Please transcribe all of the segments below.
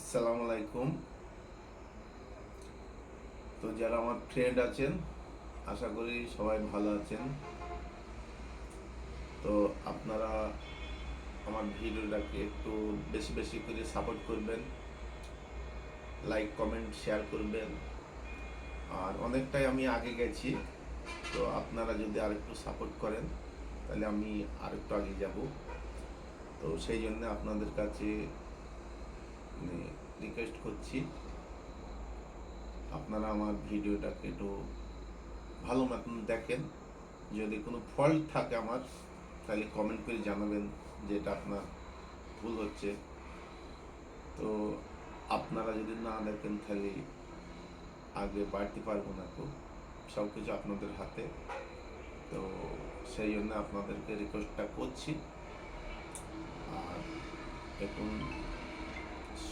আসসালামু আলাইকুম। তো যারা আমার ফ্রেন্ড আছেন, আশা করি সবাই ভালো আছেন। তো আপনারা আমার ভিডিওটাকে একটু বেশি বেশি করে সাপোর্ট করবেন, লাইক কমেন্ট শেয়ার করবেন। আর অনেকটাই আমি আগে গেছি, তো আপনারা যদি আরেকটু সাপোর্ট করেন তাহলে আমি আরেকটু আগে যাব। তো সেই জন্য আপনাদের কাছে রিকোয়েস্ট করছি, আপনারা আমার ভিডিওটাকে একটু ভালো মতন দেখেন। যদি কোনো ফল্ট থাকে আমার, তাহলে কমেন্ট করে জানাবেন যে এটা আপনার ভুল হচ্ছে। তো আপনারা যদি না দেখেন তাহলে আগে বাড়তে পারবো না। তো সব কিছু আপনাদের হাতে। তো সেই জন্য আপনাদেরকে রিকোয়েস্টটা করছি। আর এখন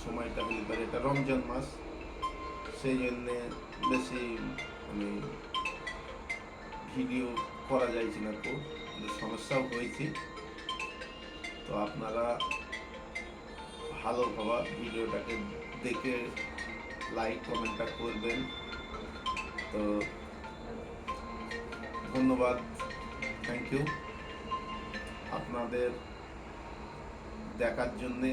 সময়টা হতে পারে এটা রমজান মাস, সেই জন্যে বেশি মানে ভিডিও করা যাইছে না। তো সমস্যাও হয়েছে। তো আপনারা ভালোভাবে ভিডিওটাকে দেখে লাইক কমেন্টটা করবেন। তো ধন্যবাদ, থ্যাংক ইউ আপনাদের দেখার জন্যে।